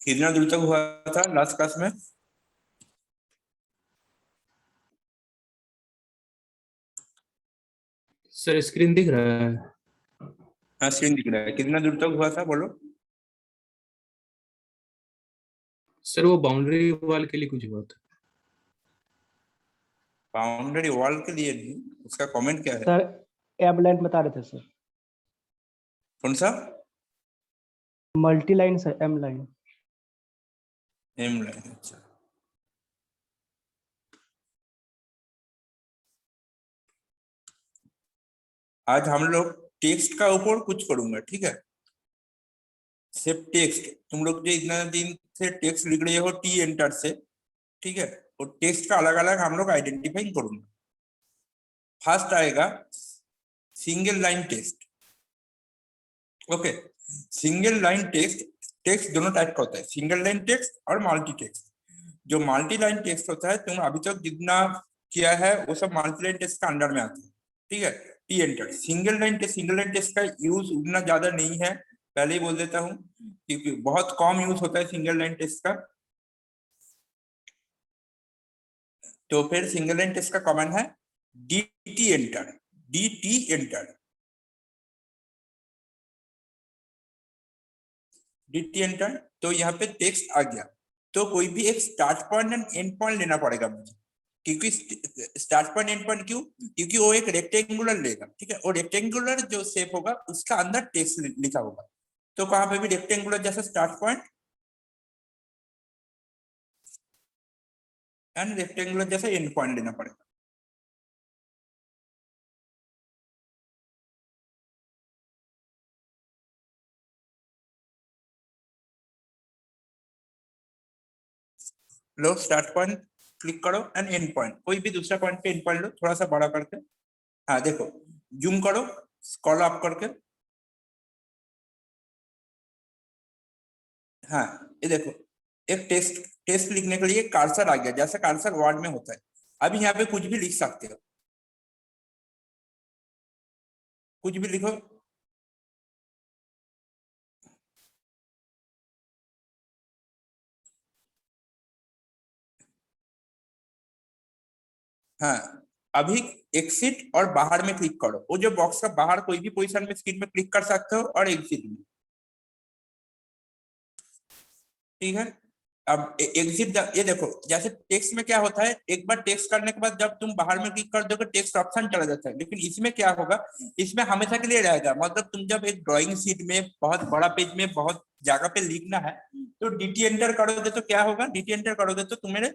कितना दूर तक हुआ था लास्ट क्लास में? सर स्क्रीन दिख रहा है? हाँ स्क्रीन दिख रहा है। कितना दूर तक हुआ था बोलो? सर वो बाउंड्री वॉल के लिए कुछ हुआ था। बाउंड्री वॉल के लिए नहीं, उसका कमेंट क्या है? सर एम लाइन बता रहे थे सर। कौन सा? Multi line sir, M line. M line, अच्छा। आज हम लोग टेक्स्ट का ऊपर कुछ करूंगा, ठीक है? सिर्फ टेक्स्ट। तुम लोग जो इतना दिन से टेक्स्ट लिख रहे हो टी एंटर से, ठीक है? और टेक्स्ट का अलग अलग हम लोग आइडेंटिफाई करूंगा। फर्स्ट आएगा single line text. Okay, single line text, text दोनों टाइप का होता है, सिंगल लाइन टेक्स्ट और मल्टी टेक्स्ट। जो मल्टी लाइन टेक्स्ट होता है, तुम अभी तक जितना किया है वो सब मल्टी लाइन टेक्स्ट का अंडर में आता है, ठीक है? T enter. Single line text का यूज उतना ज्यादा नहीं है, पहले ही बोल देता हूँ, क्योंकि बहुत कम यूज होता है सिंगल लाइन टेक्स्ट का। तो फिर सिंगल लाइन टेक्स्ट का कमांड है D enter, D enter, D enter. तो यहाँ पे टेक्स्ट आ गया, तो कोई भी एक start point and and point लेना पड़ेगा मुझे, क्योंकि स्टार्ट पॉइंट एंड पॉइंट क्यों? क्योंकि वो एक रेक्टेंगुलर लेगा, ठीक है? और रेक्टेंगुलर जो शेप होगा उसका अंदर टेक्स्ट लिखा होगा। तो कहां पे भी रेक्टेंगुलर जैसा स्टार्ट पॉइंट एंड रेक्टेंगुलर जैसा एंड पॉइंट लेना पड़ेगा। लो स्टार्ट पॉइंट क्लिक करो एंड एंड पॉइंट, कोई भी दूसरा पॉइंट पे एंड पॉइंट लो, थोड़ा सा बड़ा करके। हाँ देखो, जूम करो, स्क्रॉल अप करके। हाँ ये देखो, एक टेक्स्ट टेक्स्ट लिखने के लिए कर्सर आ गया, जैसा कर्सर वर्ड में होता है। अब यहाँ पे कुछ भी लिख सकते हो, कुछ भी लिखो। हाँ, अभी एग्जिट और बाहर में क्लिक करो। वो जो बॉक्स का बाहर कोई भी पोजीशन में स्क्रीन में क्लिक कर सकते हो, और एग्जिट में, ठीक है? अब एग्जिट, ये देखो जैसे टेक्स्ट में क्या होता है, एक बार टेक्स्ट करने के बाद जब तुम बाहर में क्लिक कर दोगे टेक्स्ट ऑप्शन चला जाता है, लेकिन इसमें क्या होगा, इसमें हमेशा के लिए रहेगा। मतलब तुम जब एक ड्राइंग शीट में बहुत बड़ा पेज में बहुत जगह पे लिखना है, तो डी एंटर करोगे तो क्या होगा, डी एंटर करोगे तो तुम्हें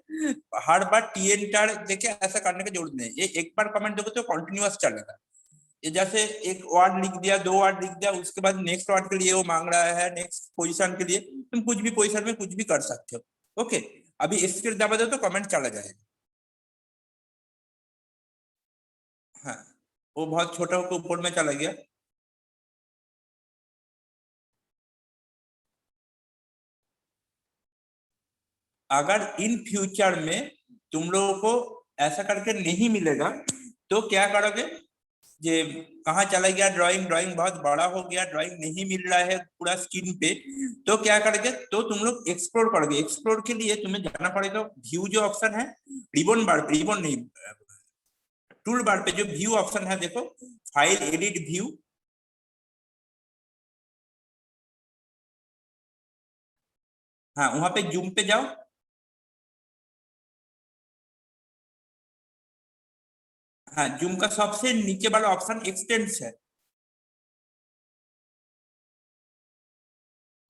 हर बार टी एंटर देके ऐसा करने की जरूरत नहीं। ये एक बार कमेंट दोगे तो कंटिन्यूअस चलेगा। ये जैसे एक वर्ड लिख दिया, दो वर्ड लिख दिया, उसके बाद नेक्स्ट वर्ड के लिए वो मांग रहा है, नेक्स्ट पोजीशन के लिए तुम कुछ भी पोजीशन में कुछ भी कर सकते हो। ओके, अभी एस्केप दबा दो तो कमेंट चला जाएगा। हाँ, वो बहुत छोटा होकर ऊपर में चला गया। अगर इन फ्यूचर में तुम लोगों को ऐसा करके नहीं मिलेगा तो क्या करोगे? ये कहाँ चला गया ड्राइंग, ड्राइंग बहुत बड़ा हो गया, ड्राइंग नहीं मिल रहा है पूरा स्क्रीन पे, तो क्या करोगे? तो तुम लोग एक्सप्लोर करोगे। एक्सप्लोर के लिए तुम्हें जाना पड़ेगा व्यू जो ऑप्शन है, रिबन बार, रिबन नहीं, टूल बार पे जो व्यू ऑप्शन है देखो, फाइल एडिट व्यू। हाँ वहां पे जूम पे जाओ। हाँ, जूम का सबसे नीचे वाला ऑप्शन एक्सटेंड्स है।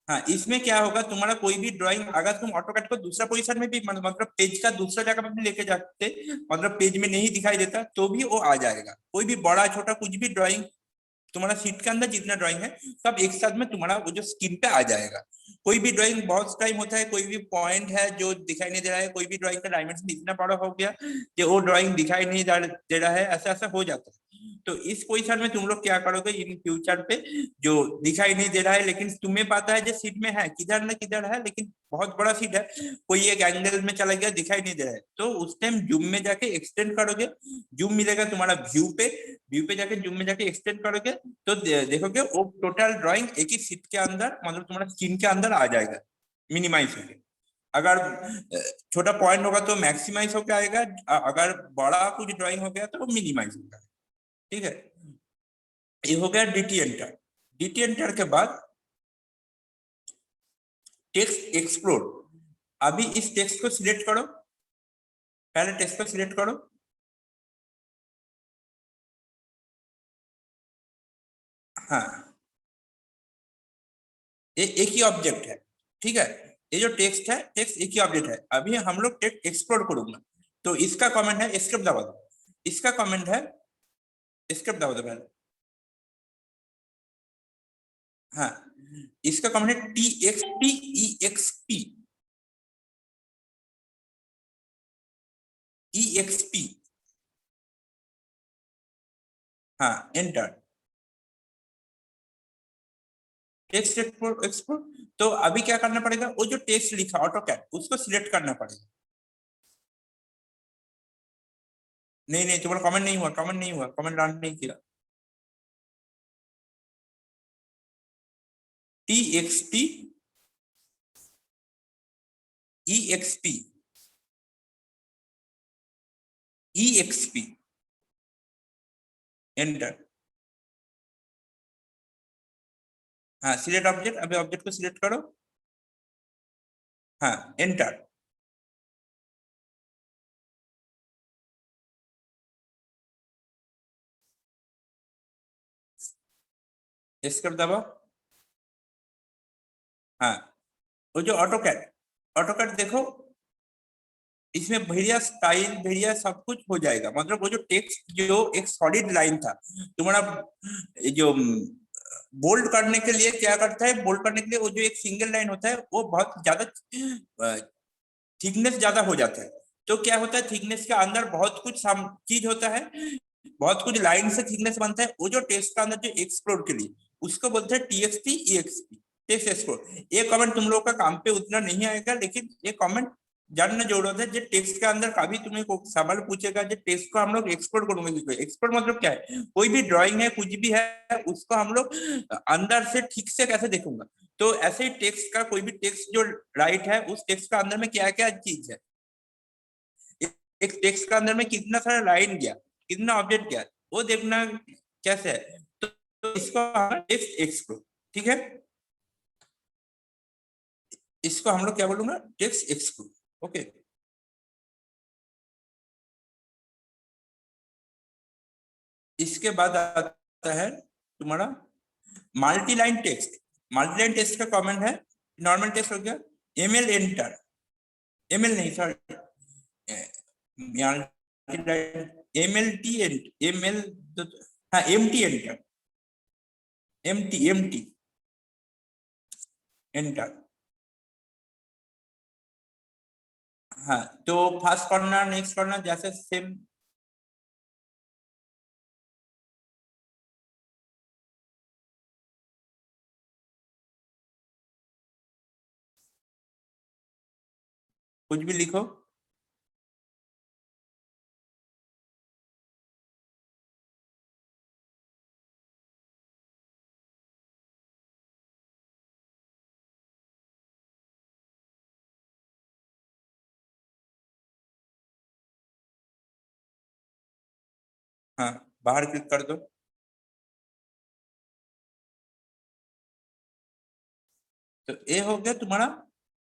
हाँ, इसमें क्या होगा, तुम्हारा कोई भी ड्राइंग अगर तुम ऑटोकैड को दूसरा पोजीशन में भी मतलब पेज का दूसरा जगह में भी लेके जाते, मतलब पेज में नहीं दिखाई देता तो भी वो आ जाएगा। कोई भी बड़ा छोटा कुछ भी ड्राइंग तुम्हारा शीट के अंदर जितना ड्राइंग है सब एक साथ में तुम्हारा वो जो स्क्रीन पे आ जाएगा। कोई भी ड्राइंग बहुत टाइम होता है, कोई भी पॉइंट है जो दिखाई नहीं दे रहा है, कोई भी ड्राइंग का डायमेंशन इतना बड़ा हो गया कि वो ड्राइंग दिखाई नहीं दे रहा है, ऐसा ऐसा हो जाता है। तो इस पोजीशन में तुम लोग क्या करोगे, इन फ्यूचर पे जो दिखाई नहीं दे रहा है लेकिन तुम्हें पता है जो सीट में है किधर न किधर है, लेकिन बहुत बड़ा सीट है, कोई एक एंगल में चला गया दिखाई नहीं दे रहा है, तो उस टाइम जूम में जाके एक्सटेंड करोगे। जूम मिलेगा तुम्हारा व्यू पे, व्यू पे जाके जूम में जाके एक्सटेंड करोगे तो देखोगे वो टोटल ड्राइंग एक ही सीट के अंदर, मतलब तुम्हारा स्क्रीन के अंदर आ जाएगा। मिनिमाइज हो गया। अगर छोटा पॉइंट होगा तो मैक्सिमाइज होकर आएगा, अगर बड़ा कुछ ड्राइंग हो गया तो वो मिनिमाइज होगा। ठीक है, ये हो गया डीटी एंटर। डीटी एंटर के बाद टेक्स्ट एक्सप्लोर। अभी इस टेक्स्ट को सिलेक्ट करो, पहले टेक्स्ट को सिलेक्ट करो। हाँ, ये एक ही ऑब्जेक्ट है। ठीक है, ये जो टेक्स्ट है, टेक्स्ट एक ही ऑब्जेक्ट है। अभी हम लोग टेक्स्ट एक्सप्लोर करूंगा, तो इसका कमेंट है एस्केप दबा दो। इसका कमेंट है एस्केप दबा दो पहले। हाँ, इसका कमेंट है TXT EXP। हाँ, एंटर। Text export export. तो अभी क्या करना पड़ेगा, वो जो टेक्स्ट लिखा ऑटोकैड उसको सिलेक्ट करना पड़ेगा। नहीं नहीं, तुम्हारा कमेंट नहीं हुआ, कमेंट नहीं हुआ, कमेंट रन नहीं किया। TXT EXP enter. हाँ, सिलेक्ट ऑब्जेक्ट। अभी ऑब्जेक्ट को सिलेक्ट करो। हाँ, एंटर। एस्केप दबाओ। हाँ, वो जो ऑटोकैड देखो, इसमें बढ़िया स्टाइल, बढ़िया सब कुछ हो जाएगा। मतलब वो जो टेक्स्ट जो एक सॉलिड लाइन था, तुम्हारा जो बोल्ड करने के लिए क्या करता है, बोल्ड करने के लिए वो जो एक सिंगल लाइन होता है वो बहुत ज्यादा थिकनेस ज्यादा हो जाता है। तो क्या होता है, थिकनेस के अंदर बहुत कुछ चीज होता है, बहुत कुछ लाइन से थिकनेस बनता है। वो जो टेक्स्ट का अंदर जो एक्सप्लोर के लिए उसको बोलते हैं TXT EXP, टेक्स्ट एक्सप्लोर। ये कमेंट तुम लोग का काम पे उतना नहीं आएगा, लेकिन ये कमेंट जानना जरूरत है। जो टेक्स्ट के अंदर कभी तुम्हें सवाल पूछेगा, जो टेक्स्ट को हम लोग एक्सप्लोर करेंगे। एक्सप्लोर मतलब क्या है, कोई भी ड्राइंग है, कुछ भी है, उसको हम लोग अंदर से ठीक से कैसे देखूंगा। तो ऐसे ही टेक्स्ट का कोई भी टेक्स्ट जो राइट है, उस टेक्स्ट का अंदर में क्या क्या चीज है, एक टेक्स्ट का अंदर में कितना सारा लाइन गया, कितना ऑब्जेक्ट गया, वो देखना कैसे है। तो इसको टेक्स्ट एक्सप्लोर। ठीक है, इसको हम लोग क्या बोलूंगा, टेक्स्ट एक्सप्लोर। ओके, इसके बाद आता है तुम्हारा multi line text. Multi line text का कमेंट है, नॉर्मल टेक्स्ट हो गया, ML एंटर। ML नहीं, सॉरी, MLT ML, हाँ MT एंटर, MT एंटर। हाँ, तो फर्स्ट कॉर्नर, नेक्स्ट कॉर्नर जैसे सेम। कुछ भी लिखो। हाँ, बाहर क्लिक कर दो। तो ये हो गया तुम्हारा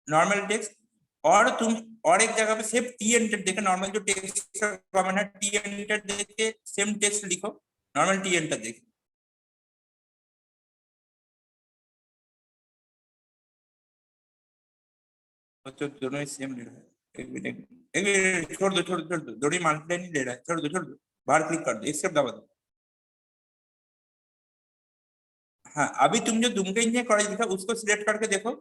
नॉर्मल टेक्स्ट। और तुम और एक जगह पे सिर्फ टी एंटर देखे, नॉर्मल जो टेक्स्ट का कमेंट है टी एंटर देख के सेम टेक्स्ट लिखो, नॉर्मल टी एंटर देख। तो दोनों ही सेम ले रहा है। एक मिनट छोड़ दो, दोनों ही मल्टीप्लाई नहीं ले रहा है, छोड़ दो। बाहर क्लिक कर दो, एक्सेप्ट दबा दो। हाँ, अभी तुम जो दुमका इंजीनियर कॉलेज लिखा उसको सिलेक्ट करके देखो।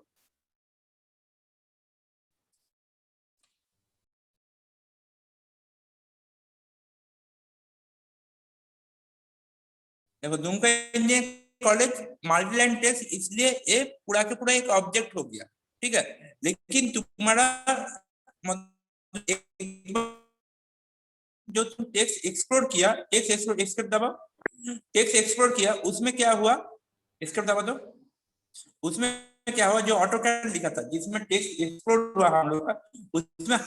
देखो, Dumka engineer college multiline text, इसलिए ये पूरा के पूरा एक ऑब्जेक्ट हो गया। ठीक है, लेकिन तुम्हारा जो तुम टेक्स्ट एक्सप्लोर किया, टेक्स्ट एक्सप्लोर, एस्केप दबाओ। टेक्स्ट एक्सप्लोर किया, उसमें क्या हुआ, एस्केप दबा दो। उसमें क्या हुआ, जो ऑटो कैड लिखा था जिसमें टेक्स्ट एक्सप्लोड हुआ हम लोग का, उसमें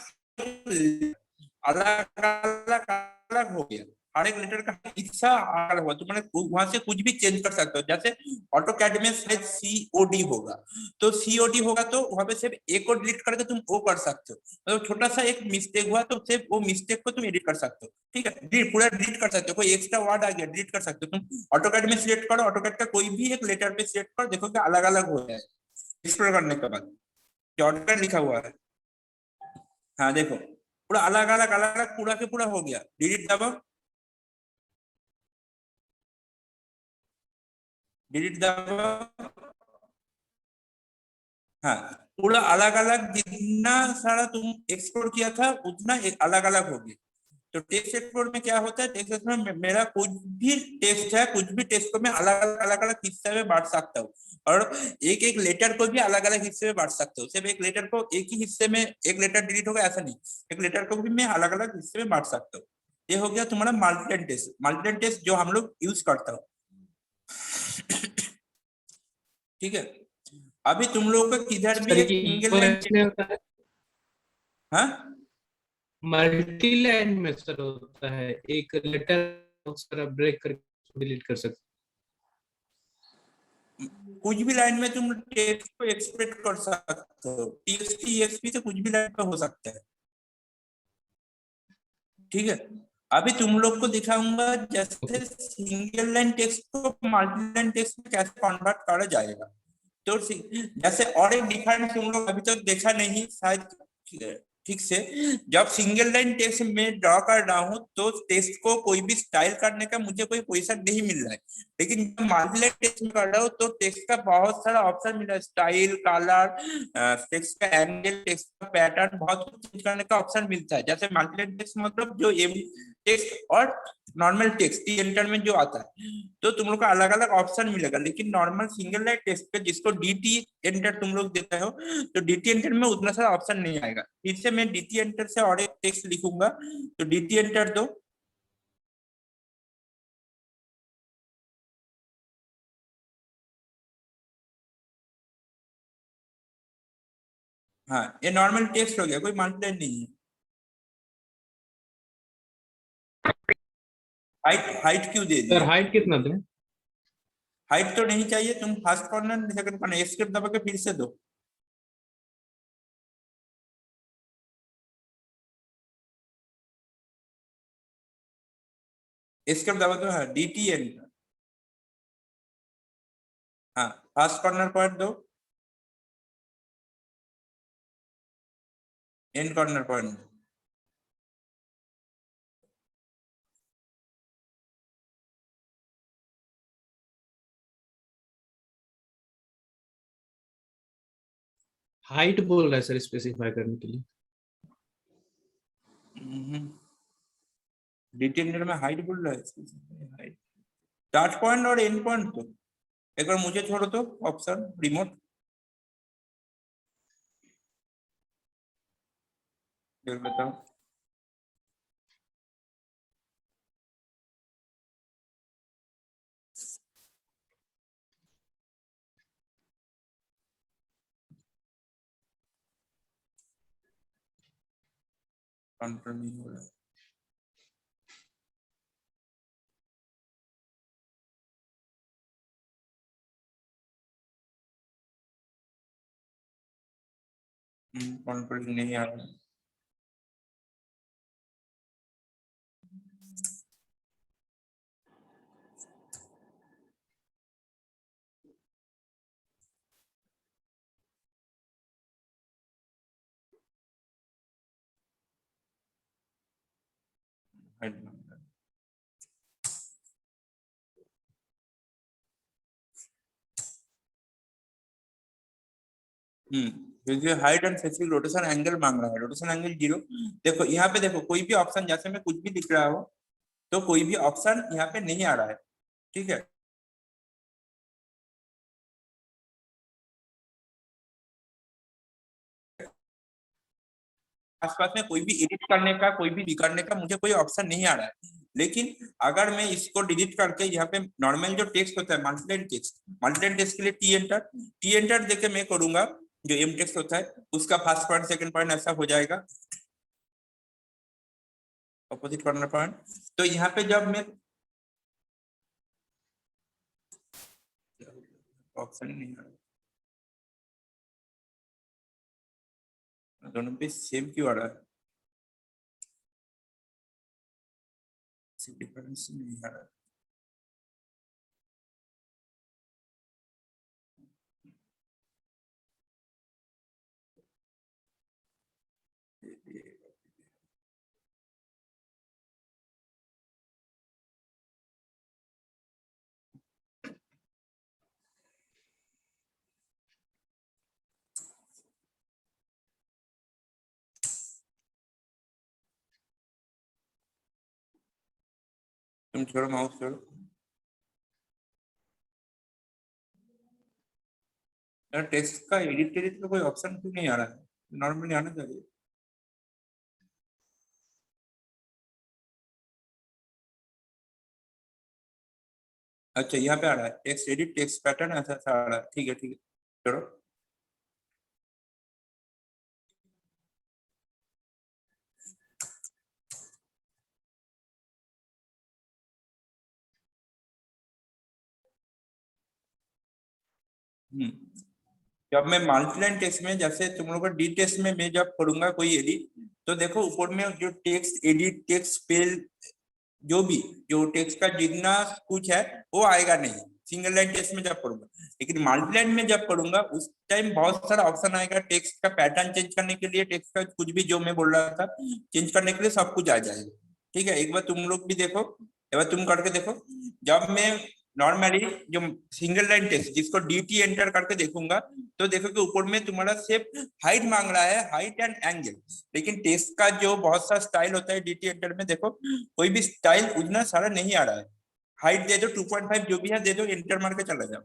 अलग अलग अलग हो गया, हर एक लेटर का हिस्सा अलग हुआ, तो मैंने वहां से कुछ भी चेंज कर सकते हो। जैसे ऑटो कैड में शायद COD होगा, तो COD होगा तो वहां पे सिर्फ ए को डिलीट करके तुम ओ कर सकते हो, मतलब छोटा सा एक मिस्टेक हुआ तो सिर्फ वो मिस्टेक को तुम एडिट कर सकते हो। ठीक है, पूरा डिलीट कर सकते हो, कोई एक्स्ट्रा वर्ड आ गया डिलीट कर सकते हो तुम। ऑटो कैड में सिलेक्ट करो, ऑटो कैड का कोई भी एक लेटर पे सिलेक्ट करो, देखो कि अलग अलग हो जाए एक्सप्लोर करने के बाद, जो ऑटो कैड लिखा हुआ है। हाँ देखो, पूरा अलग अलग अलग अलग पूरा के पूरा हो गया, डिलीट दबाओ, डिलीट दबाओ। हाँ, पूरा अलग अलग जितना सारा तुम एक्सप्लोर किया था उतना अलग अलग हो गया। तो टेक्स्ट एक्सप्लोर में क्या होता है, टेक्स्ट एक्सप्लोर में मेरा कुछ भी टेक्स्ट है, कुछ भी टेक्स्ट को मैं अलग अलग हिस्से में बांट सकता हूँ, और एक एक लेटर को भी अलग अलग हिस्से में बांट सकता हूँ। सिर्फ एक लेटर को एक ही हिस्से में एक लेटर डिलीट होगा ऐसा नहीं, एक लेटर को भी मैं अलग अलग हिस्से में बांट सकता हूँ। ये हो गया तुम्हारा मल्टीलाइन टेक्स्ट, मल्टीलाइन टेक्स्ट जो हम लोग यूज करता हूँ। ठीक है, अभी तुम लोग का किधर भी सर एक ये सिंगल लाइन, यूएस में होता है, हाँ मल्टी लाइन में सर होता है, एक लेटर सर ब्रेक करके डिलीट कर सकते कुछ भी लाइन में तुम टेक्स्ट को एक्सप्रेस कर सकते हो, TXT EXP से कुछ भी लाइन पे हो सकता है। ठीक है, अभी तुम लोग को दिखाऊंगा हो। जैसे सिंगल लाइन टेक्स्ट को मल्टी लाइन टेक्स्ट में कैसे कन्वर्ट करा जाएगा। तो जैसे और एक डिफरेंस तुम लोग अभी तक देखा नहीं शायद ठीक से, जब सिंगल लाइन टेक्स्ट में ड्रॉ कर रहा हूँ तो टेक्स्ट को कोई भी स्टाइल करने का मुझे कोई पोजीशन नहीं मिल रहा है, लेकिन जब मल्टी लाइन टेक्स्ट में कर रहा हूँ तो टेक्स्ट का बहुत सारा ऑप्शन मिल रहा है, स्टाइल, कलर, टेक्स्ट का एंगल, टेक्स्ट का पैटर्न, बहुत कुछ चेंज करने का ऑप्शन मिलता है। जैसे मल्टी लाइन टेक्स्ट मतलब जो टेक्स्ट और नॉर्मल टेक्स्ट टी एंटर में जो आता है, तो तुम लोग को अलग अलग ऑप्शन मिलेगा, लेकिन नॉर्मल सिंगल लाइन टेक्स्ट पे जिसको DT एंटर तुम लोग देते हो, तो DT एंटर में उतना सारा ऑप्शन नहीं आएगा। फिर से मैं DT एंटर से और एक टेक्स्ट लिखूंगा, तो DT एंटर दो, हाँ ये नॉर्मल टेक्स्ट हो गया, कोई मल्टीलाइन नहीं है। हाइट हाइट क्यों दे सर दिए, हाइट कितना दें? हाइट तो नहीं चाहिए, तुम first corner second corner escape दबा के फिर से दो, एस्केप दबा दो, हाँ DT एंटर, हाँ फर्स्ट कॉर्नर पॉइंट दो, एंड कॉर्नर पॉइंट दो। हाइट बोल रहा है सर स्पेसिफाई करने के लिए। DT एंटर में हाइट बोल रहा है, स्टार्ट पॉइंट और एंड पॉइंट तो एक बार मुझे छोड़ो तो ऑप्शन रिमोट, फिर बताओ। कंट्रोल नहीं हो रहा, कंट्रोल नहीं आ रहा। क्योंकि height and specific rotation angle मांग रहा है, रोटेशन एंगल 0। देखो यहाँ पे देखो कोई भी ऑप्शन, जैसे मैं कुछ भी लिख रहा हूँ तो कोई भी ऑप्शन यहाँ पे नहीं आ रहा है। ठीक है, आसपास में कोई भी एडिट करने का, कोई भी करने का मुझे कोई ऑप्शन नहीं आ रहा है, लेकिन अगर मैं इसको डिलीट करके यहाँ पे नॉर्मल जो टेक्स्ट होता है मल्टीलाइन टेक्स्ट के लिए टी एंटर देके मैं करूंगा, जो एम टेक्स्ट होता है उसका फर्स्ट पॉइंट सेकंड पॉइंट ऐसा हो जाएगा, अपोजिट कॉर्नर पॉइंट। तो यहाँ पे जब मैं ऑप्शन नहीं आ रहा, दोनों पे सेम क्यों आ रहा है, डिफरेंस नहीं आ रहा। तुम छोड़ो, माउस छोड़ो यार, टेक्स्ट का एडिट का कोई ऑप्शन क्यों नहीं आ रहा है, नॉर्मली आना चाहिए। अच्छा यहाँ पे आ रहा है टेक्स्ट एडिट टेक्स्ट पैटर्न ऐसा ऐसा आ रहा है, ठीक है ठीक है, छोड़ो। जब मैं मल्टीलाइन टेक्स्ट में, जैसे तुम लोग का डी टेक्स्ट में मैं जब करूंगा कोई एडिट, तो देखो ऊपर में जो टेक्स्ट एडिट टेक्स्ट स्पेल जो भी जो टेक्स्ट का जितना कुछ है वो आएगा नहीं सिंगल लाइन टेक्स्ट में जब करूंगा। लेकिन मल्टीलाइन में जब करूंगा उस टाइम बहुत सारा ऑप्शन आएगा, टेक्स्ट का पैटर्न चेंज करने के लिए, टेक्स्ट का कुछ भी जो मैं बोल रहा था चेंज करने के लिए सब कुछ आ जाएगा। ठीक है, एक बार तुम लोग भी देखो, एक बार तुम करके देखो। जब मैं नॉर्मली जो सिंगल लाइन टेक्स्ट जिसको डीटी एंटर करके देखूंगा, तो देखो कि ऊपर में तुम्हारा सिर्फ हाइट मांग रहा है, हाइट एंड एंगल। लेकिन टेक्स्ट का जो बहुत सा स्टाइल होता है डीटी एंटर में, देखो कोई भी स्टाइल उतना सारा नहीं आ रहा है। हाइट दे दो 2.5 जो भी है दे दो, एंटर मार के चला जाओ,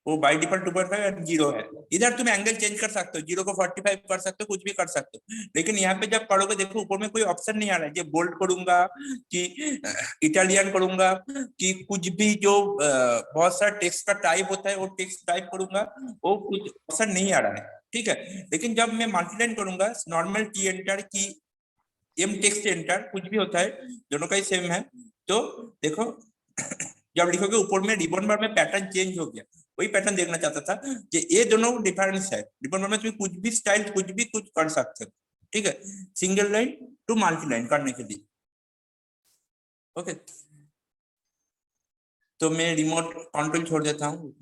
वो बाय डिफॉल्ट 2.5 और 0 है। इधर तुम एंगल चेंज कर सकते हो, 0 को 45 कर सकते हो, कुछ भी कर सकते हो। लेकिन यहाँ पे जब करोगे देखो ऊपर में कोई ऑप्शन नहीं आ रहा है, जो बोल्ड करूंगा कि इटालियन करूंगा कि कुछ भी जो बहुत सारा टेक्स्ट का टाइप होता है वो टेक्स्ट टाइप करूंगा, वो कुछ ऑप्शन नहीं आ रहा है। ठीक है, लेकिन जब मैं मल्टीलाइन करूंगा नॉर्मल टी एंटर की एम टेक्स्ट एंटर कुछ भी होता है, दोनों का ही सेम है। तो देखो जब लिखोगे ऊपर में रिबन बार में पैटर्न चेंज हो गया, वही पैटर्न देखना चाहता था कि ये दोनों डिफरेंस है। रिबन बार में तुम्हें कुछ भी स्टाइल कुछ भी कुछ कर सकते हो। ठीक है, single line to multi line करने के लिए। ओके, तो मैं रिमोट कंट्रोल छोड़ देता हूँ,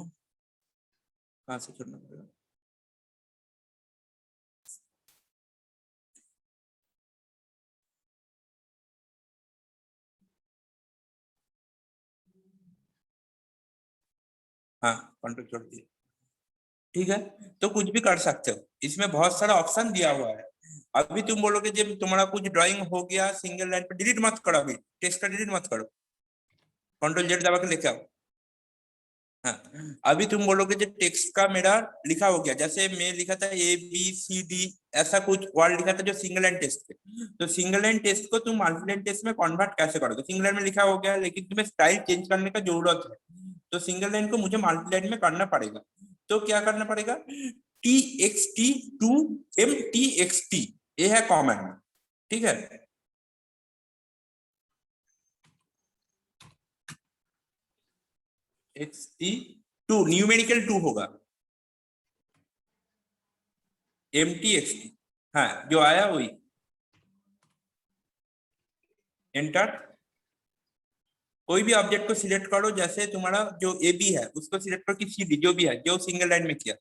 कहाँ से छोड़ना पड़ेगा। हाँ कंट्रोल छोड़ दिया। ठीक है, तो कुछ भी कर सकते हो, इसमें बहुत सारा ऑप्शन दिया हुआ है। अभी तुम बोलोगे जब तुम्हारा कुछ ड्राइंग हो गया सिंगल लाइन पे, डिलीट मत करो, अभी टेक्स्ट का डिलीट मत करो, कंट्रोल जेड दबा के लेके आओ। हाँ, अभी तुम बोलोगे जो टेक्स्ट का मेरा लिखा हो गया, जैसे मैं लिखा था ABCD ऐसा कुछ वर्ड लिखा था जो सिंगल लाइन टेस्ट पे, तो सिंगल लाइन टेस्ट को तुम मल्टी लाइन टेस्ट में कन्वर्ट कैसे करोगे। सिंगल लाइन में लिखा हो गया लेकिन तुम्हें स्टाइल चेंज करने का जरूरत है, तो सिंगल लाइन को मुझे मल्टी लाइन में करना पड़ेगा। तो क्या करना पड़ेगा, TXT टू MTXT, ये है कॉमन। ठीक है, XT2 न्यूमेरिकल 2 होगा, MTXT, हाँ जो आया वही एंटर। कोई भी ऑब्जेक्ट को सिलेक्ट करो, जैसे तुम्हारा जो AB है उसको सिलेक्ट करो कि CD जो भी है जो सिंगल लाइन में किया,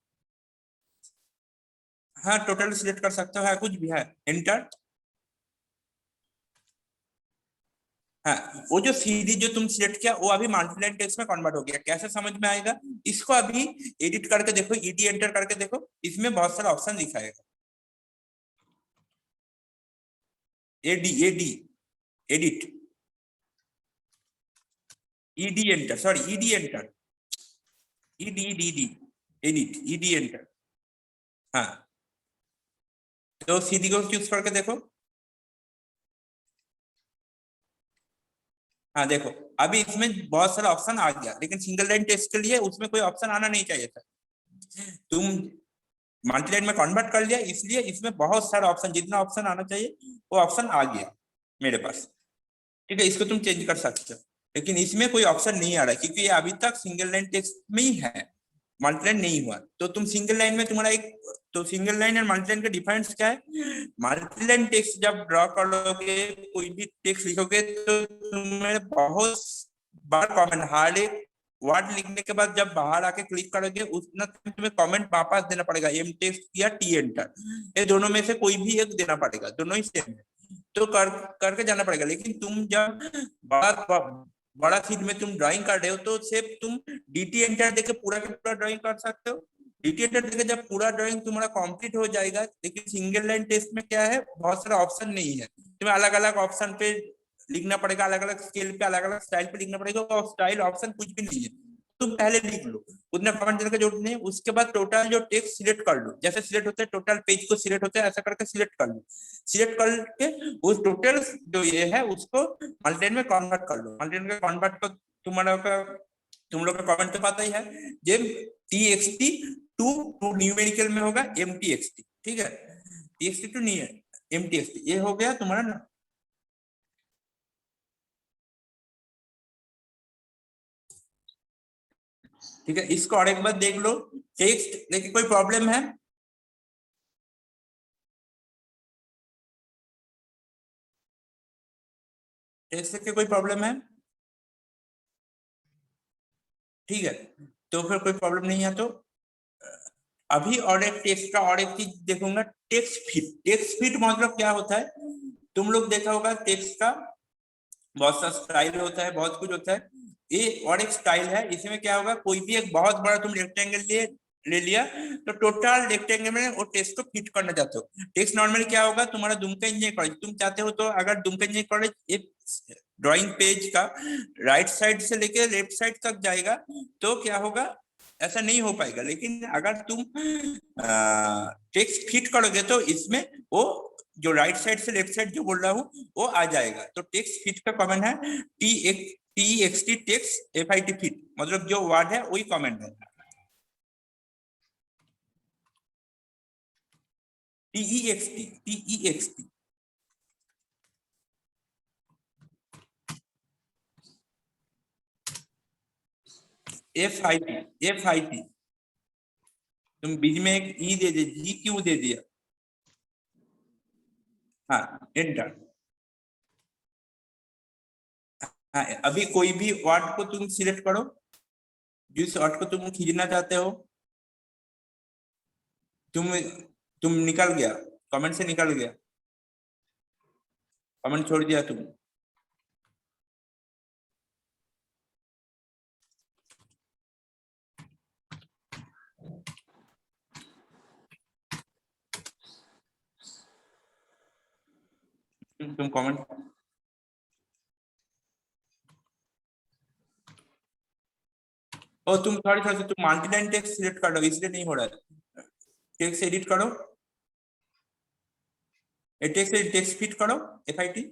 हाँ टोटल सिलेक्ट कर सकते हो, है कुछ भी है एंटर। हाँ, वो जो CD जो तुम सिलेक्ट किया वो अभी मल्टीलाइन टेक्स्ट में कन्वर्ट हो गया, कैसे समझ में आएगा, इसको अभी एडिट करके देखो, ED एंटर करके देखो, इसमें बहुत सारा ऑप्शन दिखाएगा। AD edit, ED enter, sorry ED enter, ED edit, ED enter. हाँ, तो CD को चूज करके देखो, हाँ देखो, अभी इसमें बहुत सारा ऑप्शन आ गया, लेकिन सिंगल लाइन टेक्स्ट के लिए उसमें कोई ऑप्शन आना नहीं चाहिए था। तुम मल्टीलाइन में कन्वर्ट कर लिया, इसलिए इसमें बहुत सारा ऑप्शन, जितना ऑप्शन आना चाहिए वो ऑप्शन आ गया मेरे पास। ठीक है, इसको तुम चेंज कर सकते हो, लेकिन इसमें कोई ऑप्शन नहीं आ रहा है क्योंकि ये अभी तक सिंगल लाइन टेक्स्ट में ही है, मल्टीलाइन नहीं हुआ। तो तुम सिंगल लाइन में तुम्हारा एक, तो सिंगल लाइन और मल्टीलाइन का डिफरेंस क्या है? मल्टीलाइन टेक्स्ट जब ड्रॉ करोगे, कोई भी टेक्स्ट लिखोगे, तो तुम्हें बहुत बार कमेंट, हर एक वर्ड लिखने के बाद जब बाहर आके क्लिक करोगे उतना तुम्हें कमेंट वापस देना पड़ेगा, एम टेक्स्ट या टी एंटर, ये दोनों में से कोई भी एक देना पड़ेगा, दोनों ही सेम है, तो करके जाना पड़ेगा। लेकिन तुम जब बड़ा शीट में तुम ड्राइंग कर रहे हो, तो सिर्फ तुम डीटी एंटर देके पूरा का पूरा ड्राइंग कर सकते हो। डीटी एंटर देके जब पूरा ड्राइंग तुम्हारा कंप्लीट हो जाएगा, लेकिन सिंगल लाइन टेक्स्ट में क्या है, बहुत सारा ऑप्शन नहीं है, तुम्हें अलग अलग ऑप्शन पे लिखना पड़ेगा, अलग अलग स्केल पे, अलग अलग स्टाइल पे लिखना पड़ेगा, और स्टाइल ऑप्शन कुछ भी नहीं है, तुम पहले लिख लो, उतना कमेंट देने का जरूरत नहीं है। उसके बाद टोटल जो टेक्स्ट सिलेक्ट कर लो, जैसे सिलेक्ट होता है टोटल पेज को सिलेक्ट होता है, ऐसा करके सिलेक्ट कर लो। सिलेक्ट करके उस टोटल जो ये है उसको मल्टीलाइन में कन्वर्ट कर लो। मल्टीलाइन में कन्वर्ट कर तुम लोग का कमेंट तो पता ही है, जब txt टू न्यूमेरिकल में होगा mtxt, ठीक है, txt टू mtxt, ये हो गया तुम्हारा ना। ठीक है, इसको और एक बार देख लो टेक्स्ट, लेकिन कोई प्रॉब्लम है? टेक्स्ट के कोई प्रॉब्लम है? ठीक है, तो फिर कोई प्रॉब्लम नहीं है। तो अभी और एक टेक्स्ट का और एक चीज देखूंगा, टेक्स्ट फिट। टेक्स्ट फिट मतलब क्या होता है, तुम लोग देखा होगा टेक्स्ट का बहुत सा स्टाइल होता है, बहुत कुछ होता है, ये और एक स्टाइल है। इसमें क्या होगा, कोई भी एक बहुत बड़ा तुम रेक्टेंगल ले लिया, तो टोटल रेक्टेंगल में वो टेक्स्ट को फिट करना चाहते हो। टेक्स्ट नॉर्मली क्या होगा, तुम्हारा दुमका इंजीनियरिंग कॉलेज तुम चाहते हो, तो अगर दुमका इंजीनियरिंग कॉलेज एक ड्राइंग पेज का राइट साइड से लेके लेफ्ट साइड तक जाएगा, तो क्या होगा, ऐसा नहीं हो पाएगा। लेकिन अगर तुम टेक्स्ट फिट करोगे, तो इसमें वो जो राइट साइड से लेफ्ट साइड जो बोल रहा हूँ वो आ जाएगा। तो टेक्स्ट फिट का कमेंट है टी टेक्स्ट FIT फिट, मतलब जो वर्ड है वही कमेंट है। TEXT FIT तुम बीच में एक ई दे दिया, जी क्यों दे दिया, हाँ एंटर। हाँ, अभी कोई भी वर्ड को तुम सिलेक्ट करो, जिस वर्ड को तुम खींचना चाहते हो। तुम निकल गया, कमेंट से निकल गया, कमेंट छोड़ दिया तुम। कमेंट, और तुम थोड़ी तुम मल्टीलाइन टेक्स्ट सिलेक्ट कर लो, इसलिए नहीं हो रहा है। टेक्स्ट एडिट करो, टेक्स्ट फिट करो FIT,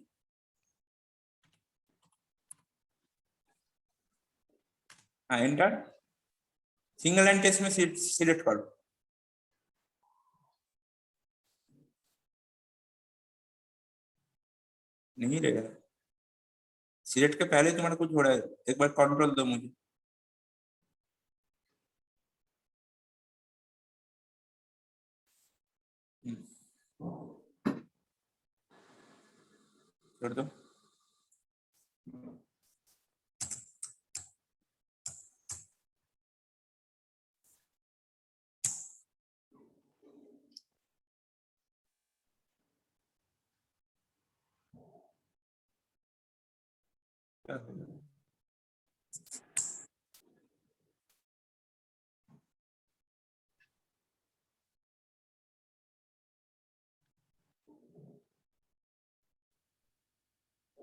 हाँ एंटर। सिंगल लाइन टेक्स्ट में सिलेक्ट करो, नहीं रहेगा। सिलेक्ट के पहले तुम्हारा कुछ हो रहा है, एक बार कंट्रोल दो मुझे। छोड़ दो।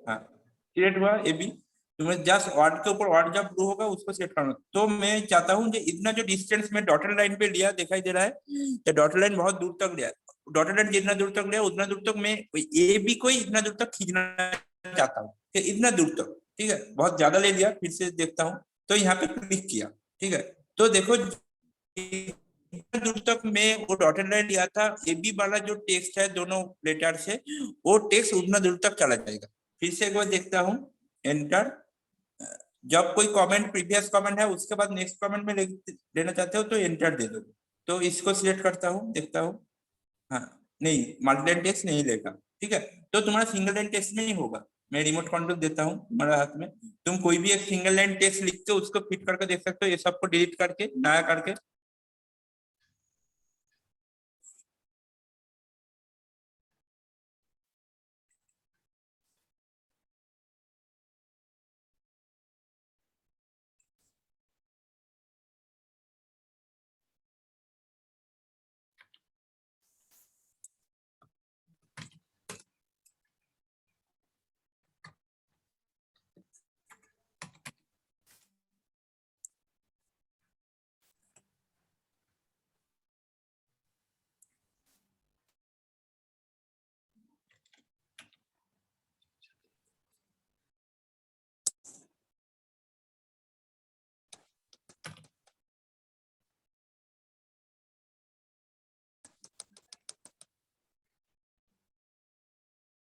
हाँ क्रिएट हुआ ये भी, तुम्हें जस्ट वर्ड के ऊपर वर्ड जब ग्रो होगा उसको सेट करना। तो मैं चाहता हूँ कि इतना जो डिस्टेंस में डॉटेड लाइन पे लिया दिखाई दे रहा है, तो डॉटेड लाइन बहुत दूर तक लिया, डॉटेड लाइन जितना दूर तक लिया उतना दूर तक मैं ए बी को इतना दूर तक खींचना चाहता हूँ, इतना दूर तक। ठीक है, बहुत ज्यादा ले लिया, फिर से देखता हूँ। तो यहाँ पे क्लिक किया, ठीक है, तो देखो जितना दूर तक मैं वो डॉटेड लाइन लिया था, ए बी वाला जो टेक्स्ट है दोनों लेटर से, वो टेक्स्ट उतना दूर तक चला जाएगा। फिर से एक बार देखता हूँ, एंटर। जब कोई कमेंट प्रीवियस कमेंट है उसके बाद नेक्स्ट कमेंट में लेना चाहते हो तो एंटर दे दो। तो इसको सिलेक्ट करता हूँ, देखता हूँ, हाँ नहीं, मल्टीलाइन टेक्स्ट नहीं लेगा, ठीक है। तो तुम्हारा सिंगल लाइन टेक्स्ट नहीं होगा। मैं रिमोट कंट्रोल देता हूँ तुम्हारे हाथ में, तुम कोई भी एक सिंगल लाइन टेक्स्ट लिखते हो उसको फिट करके देख सकते हो, ये सबको डिलीट करके नया करके।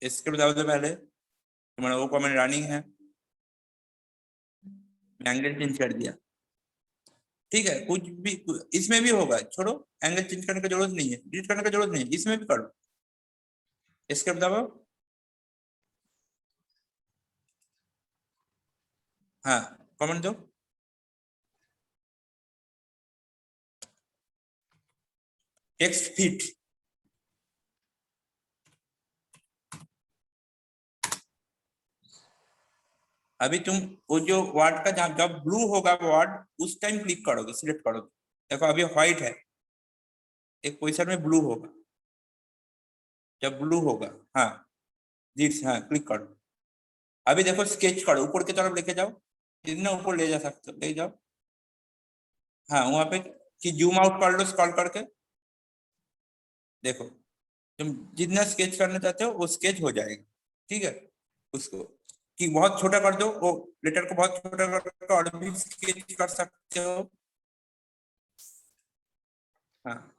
इसके बता दो पहले तुम्हारा वो कमेंट रनिंग है, एंगल चेंज कर दिया, ठीक है। कुछ भी इसमें भी होगा, छोड़ो, एंगल चेंज करने की जरूरत नहीं है, डिलीट करने की जरूरत नहीं है, इसमें भी करो। इसके दबाओ, हाँ कमेंट दो, टेक्स्ट फिट। अभी तुम वो जो वर्ड का जब जब ब्लू होगा वर्ड, उस टाइम क्लिक करोगे, सिलेक्ट करोगे। देखो अभी व्हाइट है, एक पोजीशन में ब्लू होगा, जब ब्लू होगा, हाँ दिस, हाँ क्लिक करो। अभी देखो स्केच करो, ऊपर की तरफ लेके जाओ, जितना ऊपर ले जा सकते हो ले जाओ, हाँ वहां पे कि जूम आउट कर लो स्क्रॉल करके। देखो तुम जितना स्केच करना चाहते हो वो स्केच हो जाएगा, ठीक है। उसको कि बहुत छोटा कर दो, वो लेटर को बहुत छोटा करके और भी स्केच कर सकते हो, हाँ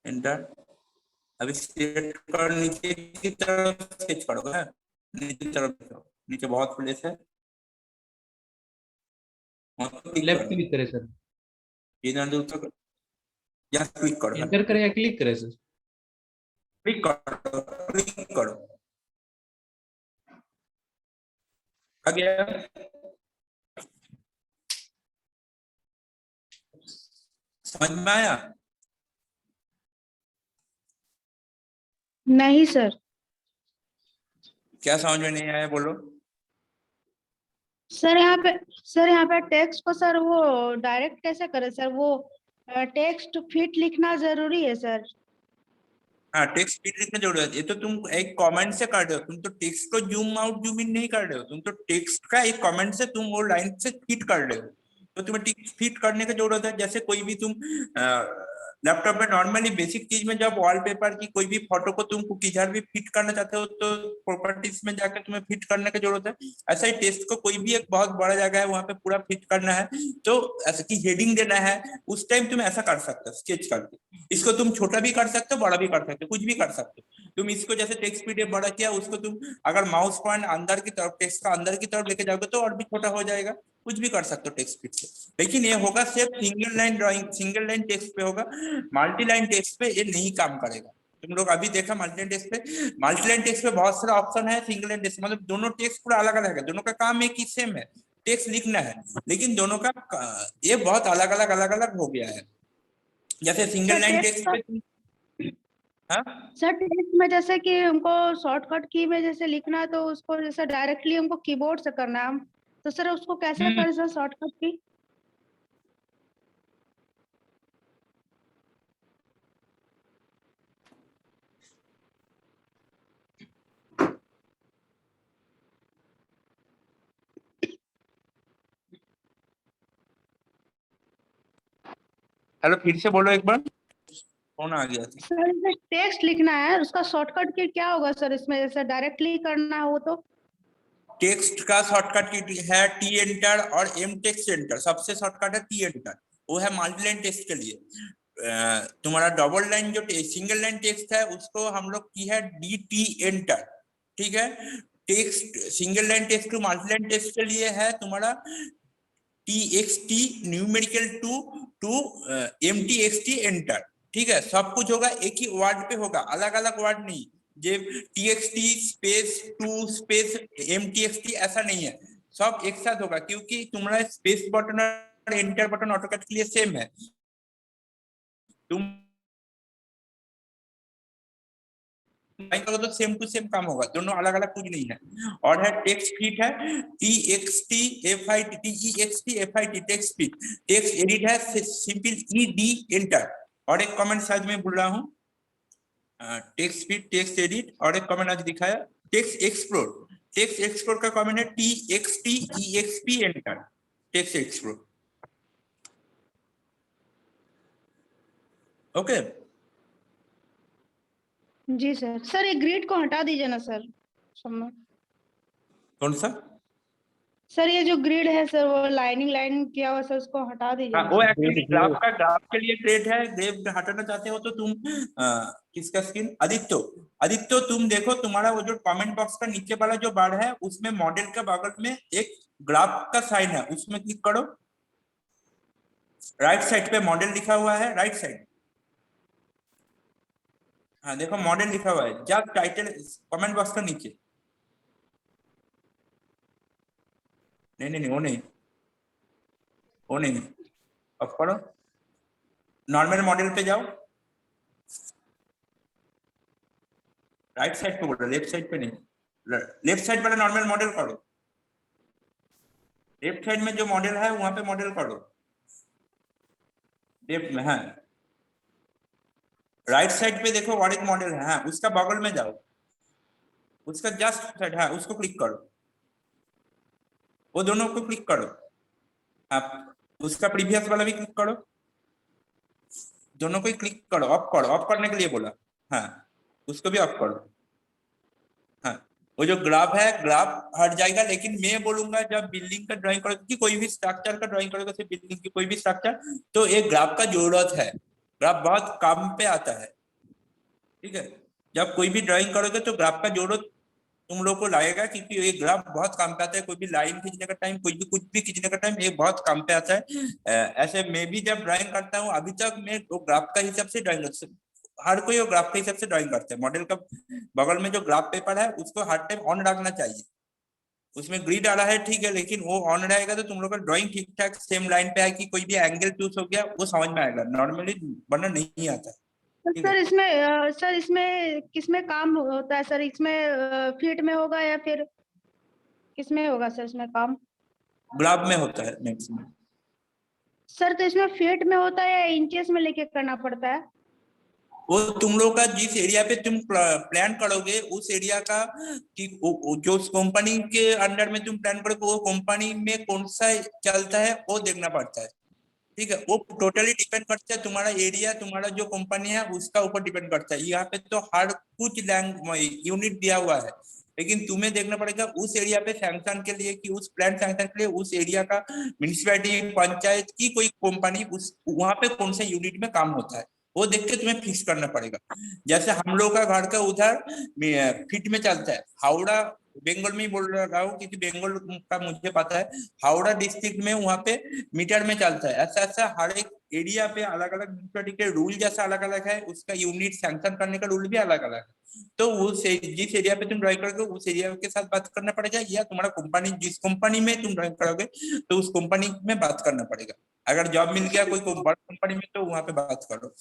एंटर। अभी स्केच कर, नीचे की तरफ स्केच करोगे, हाँ? नीचे की तरफ देखो, नीचे बहुत प्लेस है, वहाँ पे क्लिक लेफ्ट करो, क्लिक करें सर, इधर दूर तक यहाँ क्लिक करो, हाँ एंटर करें या क्लिक करें सर? क्लिक करो, क्लिक करो, आ गया। समझ में आया? नहीं सर। क्या समझ में नहीं आया बोलो। सर यहाँ पे टेक्स्ट को सर वो डायरेक्ट कैसे करें सर? वो टेक्स्ट फिट लिखना जरूरी है सर। हाँ टेक्स्ट फिट लिखने जरूरत है, ये तो तुम एक कमेंट से कर रहे हो, तुम तो टेक्स्ट को जूम आउट जूम इन नहीं कर रहे हो, तुम तो टेक्स्ट का एक कमेंट से तुम वो लाइन से फिट कर रहे हो। तो तुम्हें टेक्स्ट फिट करने की जरूरत है, जैसे कोई भी तुम लैपटॉप में नॉर्मली बेसिक चीज में जब वॉलपेपर की कोई भी फोटो को तुम किधर भी फिट करना चाहते हो तो प्रॉपर्टीज में जाकर तुम्हें फिट करने की जरूरत है। ऐसा ही टेक्स्ट को कोई भी एक बहुत बड़ा जगह है वहां पे पूरा फिट करना है, तो ऐसा की हेडिंग देना है, उस टाइम तुम ऐसा कर सकते हो स्केच करके। इसको तुम छोटा भी कर सकते हो, बड़ा भी कर सकते हो, कुछ भी कर सकते हो तुम। इसको जैसे टेक्स्ट पीडीएफ बड़ा किया, उसको तुम अगर माउस पॉइंट अंदर की तरफ, टेक्स्ट का अंदर की तरफ लेके जाओगे तो और भी छोटा हो जाएगा, कुछ भी कर सकते हो टेक्स्ट पीड से। लेकिन ये होगा सिर्फ single line drawing, single line text पे होगा, मल्टी लाइन टेक्स्ट पे ये नहीं काम करेगा। तुम लोग अभी देखा मल्टी लाइन टेक्स्ट पे, मल्टी लाइन टेक्स्ट पे बहुत सारा ऑप्शन है, सिंगल लाइन टेक्स्ट मतलब दोनों टेक्स्ट पूरा अलग अलग है, दोनों का काम एक ही सेम है, टेक्स्ट लिखना है, लेकिन दोनों का ये बहुत अलग अलग हो गया है। जैसे single sir line text text पे, हाँ सर टेक्स्ट में जैसे कि हमको शॉर्टकट की में जैसे लिखना है तो उसको जैसे डायरेक्टली हमको कीबोर्ड से करना है, हम तो सर उसको कैसे करें सर शॉर्टकट की? हेलो फिर से बोलो एक बार, कौन आ गया था? सर इसमें टेक्स्ट लिखना है, उसका शॉर्टकट की क्या होगा सर? इसमें जैसे डायरेक्टली करना हो तो? टेक्स्ट का शॉर्टकट की है टी एंटर और एम टेक्स्ट एंटर। सबसे शॉर्टकट है टी एंटर, वो है मल्टीलाइन टेक्स्ट के लिए। तुम्हारा डबल लाइन जो सिंगल लाइन टेक्स्ट है उसको हम लोग की है डी टी एंटर, ठीक है। Text single line text to multiline text के लिए है तुम्हारा T X T numerical to M T X T enter, ठीक है। सब कुछ होगा एक ही वर्ड पे होगा, अलग अलग वर्ड नहीं। J T X T space two space M T X T ऐसा नहीं है, सब एक साथ होगा, क्योंकि तुम्हारा स्पेस बटन और एंटर बटन ऑटोकट के लिए सेम है। तुम तो सेम टू सेम काम होगा, दोनों अलग अलग कुछ नहीं है। और है टेक्स्ट फीट है T X T F I T E x T F I T text feet. Text edit है सिंपल ई डी एंटर। और एक कमेंट शायद मैं भूल रहा हूँ, टेक्स्ट फीट टेक्स्ट एडिट, और एक कमेंट आज दिखाया टेक्स्ट एक्सप्लोर। टेक्स्ट एक्सप्लोर का कमेंट है T X T E X P enter, text explore. Okay ji sir. Sir ये ग्रिड को हटा दीजिए ना सर समय। कौन सा? सर ये जो ग्रिड है सर, वो लाइनिंग लाइन किया हुआ सर, उसको हटा दीजिए हाँ, ना वो सर। एक्चुअली ग्राफ का ग्राफ के लिए ग्रेड है। ग्रेड हटाना चाहते हो तो तुम किसका स्क्रीन? आदित्य तुम देखो, तुम्हारा वो जो कमेंट बॉक्स का नीचे वाला जो बार है उसमें मॉडल के बगल में एक ग्राफ का साइन है, उसमें क्लिक करो। राइट साइड पे मॉडल लिखा हुआ है, राइट साइड। हाँ देखो मॉडल लिखा हुआ है, जब टाइटल कमेंट बॉक्स का नीचे। नहीं वो नहीं, अब करो, नॉर्मल मॉडल पे जाओ। राइट साइड पे बोल रहा, लेफ्ट साइड पे नहीं, लेफ्ट साइड वाला नॉर्मल मॉडल करो। लेफ्ट साइड में जो मॉडल है वहां पे मॉडल करो, लेफ्ट में। हाँ राइट साइड पे देखो और एक मॉडल है, हाँ उसका बगल में जाओ, उसका जस्ट साइड, हाँ उसको क्लिक करो, वो दोनों को क्लिक करो। आप उसका प्रीवियस वाला भी क्लिक करो, दोनों को ही क्लिक करो, ऑफ करो, ऑफ करने के लिए बोला। हाँ उसको भी ऑफ करो। हाँ वो जो ग्राफ है, ग्राफ हट जाएगा, लेकिन मैं बोलूंगा जब बिल्डिंग का ड्राइंग करोगे कि कोई भी स्ट्रक्चर का ड्राइंग करोगे, सिर्फ बिल्डिंग की कोई भी स्ट्रक्चर, तो एक ग्राफ का जरूरत है। ग्राफ बहुत काम पे आता है, ठीक है। जब कोई भी ड्राइंग करोगे तो ग्राफ का जरूरत तुम लोग को लगेगा, क्योंकि ये ग्राफ बहुत काम पे आता है। कोई भी लाइन खींचने का टाइम, कोई भी कुछ भी खींचने का टाइम, ये बहुत काम पे आता है। ऐसे मैं भी जब ड्राइंग करता हूँ अभी तक, मैं वो ग्राफ का हिसाब से ड्राइंग, हर कोई वो ग्राफ के हिसाब से ड्राइंग करता है। मॉडल का बगल में जो ग्राफ पेपर है उसको हर टाइम ऑन रखना चाहिए। उसमें ग्रिड आ रहा है ठीक है, लेकिन वो ऑन रहेगा तो तुम लोग का ड्राइंग ठीक ठाक सेम लाइन पे है, कि कोई भी एंगल चूज हो गया वो समझ में आएगा, नॉर्मली वरना नहीं आता है। सर इसमें किसमें काम होता है सर? इसमें फीट में होगा या फिर किसमें होगा सर इसमें काम? ग्राफ में होता है मैक्सिमम। सर तो इसमें फीट में होता है या इंचेस में लेके करना पड़ता है? वो तुम लोग का जिस एरिया पे तुम प्लान करोगे उस एरिया का, कि जो उस कंपनी के अंडर में तुम प्लान करोगे वो कंपनी में कौन सा चलता है वो देखना पड़ता है, ठीक है। वो टोटली डिपेंड करता है, तुम्हारा एरिया, तुम्हारा जो कंपनी है उसका ऊपर डिपेंड करता है। यहाँ पे तो हर कुछ यूनिट दिया हुआ है, लेकिन तुम्हें देखना पड़ेगा उस एरिया पे सैंक्शन के लिए, कि उस प्लान सैंक्शन के लिए उस एरिया का म्यूनिसिपैलिटी पंचायत की कोई कंपनी उस वहां पे कौन सा यूनिट में काम होता है वो देख के तुम्हें फिक्स करना पड़ेगा। जैसे हम लोग का घर का उधर फीट में चलता है, हावड़ा बंगाल में ही बोल रहा हूँ क्योंकि बंगाल का मुझे पता है, हावड़ा डिस्ट्रिक्ट में वहां पे मीटर में चलता है। ऐसा ऐसा हर एक एरिया पे अलग अलग म्यूनिसिपैलिटी के रूल जैसा अलग अलग है, उसका यूनिट सैंक्शन करने का रूल भी अलग अलग है। तो उस जिस एरिया पे तुम ड्राइंग करोगे उस एरिया के साथ बात करना पड़ेगा, या तुम्हारा कंपनी जिस कंपनी में तुम ड्राइंग करोगे तो उस कंपनी में बात करना पड़ेगा। अगर जॉब मिल गया कोई बड़ा कंपनी में तो वहां पे बात करो,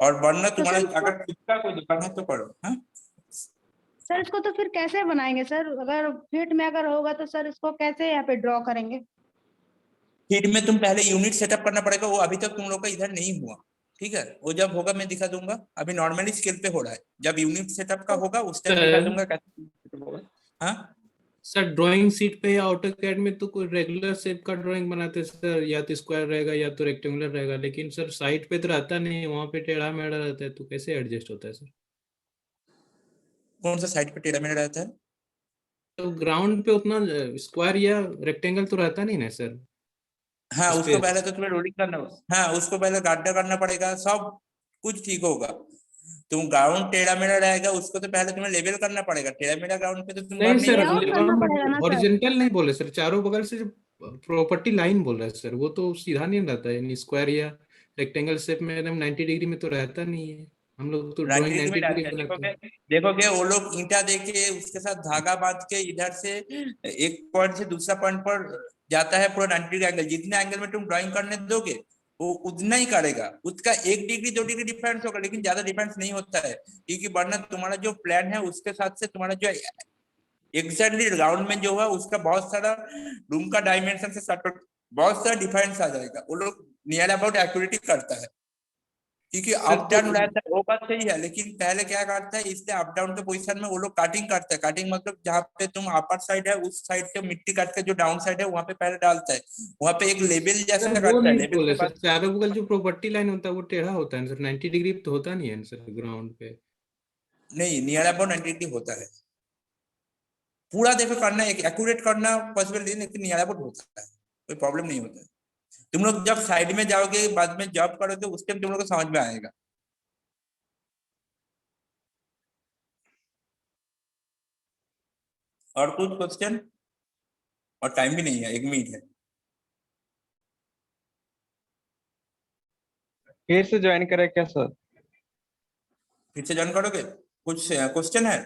और वरना तुम्हारा अगर खुद का कोई दुकान है तो करो। हाँ सर इसको तो फिर कैसे बनाएंगे सर? अगर फीट में अगर होगा तो सर इसको कैसे यहाँ पे ड्रॉ करेंगे? फीड में तुम पहले यूनिट सेटअप करना पड़ेगा, वो अभी तक तुम लोग का इधर नहीं हुआ, ठीक है। वो जब होगा मैं दिखा दूंगा, अभी नॉर्मली स्केल पे हो रहा है। जब यूनिट सेटअप का होगा उस टाइम दिखा दूंगा कैसे होगा। हाँ सर ड्राइंग सीट पे या ऑटोकैड में तो कोई रेगुलर शेप का ड्राइंग बनाते हैं सर, या तो स्क्वायर रहेगा या तो रेक्टेंगुलर रहेगा, लेकिन सर साइड पे तो रहता नहीं, वहां पे टेढ़ा मेढ़ा रहता है, तो कैसे एडजस्ट होता है सर? कौन सा साइड पे टेढ़ा मेढ़ा रहता है? तो ग्राउंड पे उतना स्क्वायर या रेक्टेंगल तो रहता नहीं ना सर। हाँ, उसको Space. पहले तो तुम्हें रोलिंग करना, हाँ उसको पहले गाड्डा करना पड़ेगा, सब कुछ ठीक होगा। तुम ग्राउंड टेढ़ा मेढ़ा रहेगा, उसको तो पहले तुम्हें लेवल करना पड़ेगा। टेढ़ा मेढ़ा ग्राउंड पे तो तुम नहीं घर नहीं सर, कर layout सकते। करना पड़ेगा ना सर। हॉरिजेंटल नहीं बोले सर, चारों बगल से जो प्रॉपर्टी लाइन बोल रहा है सर, वो तो सीधा नहीं रहता है, यानी स्क्वायर या रेक्टेंगल शेप में एकदम 90 डिग्री में तो रहता नहीं है। हम लोग तो ड्राइंग 90 डिग्री 90 में डिग्री रहता है। बनाते हैं। देखोगे वो लोग ईंटा देके उसके साथ धागा बांध के इधर से एक पॉइंट से दूसरा पॉइंट पर जाता है, पूरा 90 डिग्री एंगल। जितने एंगल में तुम ड्राइंग करने दोगे वो उतना ही करेगा। उसका 1 डिग्री 2 डिग्री डिफरेंस होगा, लेकिन ज्यादा डिफरेंस नहीं होता है, क्योंकि वरना तुम्हारा जो प्लान है उसके साथ से तुम्हारा जो एग्जैक्टली ग्राउंड में जो है उसका बहुत सारा रूम का डायमेंशन से बहुत सारा डिफरेंस आ जाएगा। वो लोग नियर अबाउट एक्यूरेटी करता है, क्योंकि सर अप तो डाउन रहता है, वो बात सही है। लेकिन पहले क्या करता है, इसलिए अप डाउन के पोजीशन में वो लोग काटिंग करता है। काटिंग मतलब जहाँ पे तुम अपर साइड है उस साइड से मिट्टी काट के जो डाउन साइड है वहां पे पहले डालता है, वहां पे एक लेवल जैसा सर वो करता है। नहीं लेवल बोले के सर, बाद चारों बगल जो प्रॉपर्टी लाइन होता है वो टेढ़ा होता है सर, 90 डिग्री तो होता नहीं है सर ग्राउंड पे। नहीं, नियर अबाउट 90 डिग्री होता है। पूरा देखो करना, एक एक्यूरेट करना पॉसिबल नहीं, लेकिन नियर अबाउट होता है, कोई प्रॉब्लम नहीं होता है। तुम लोग जब साइड में जाओगे बाद में जॉब करोगे उस टाइम तुम लोग को समझ में आएगा। और कुछ क्वेश्चन? और टाइम भी नहीं है, 1 मिनट है। फिर से ज्वाइन करें क्या सर? फिर से ज्वाइन करोगे? कुछ क्वेश्चन है?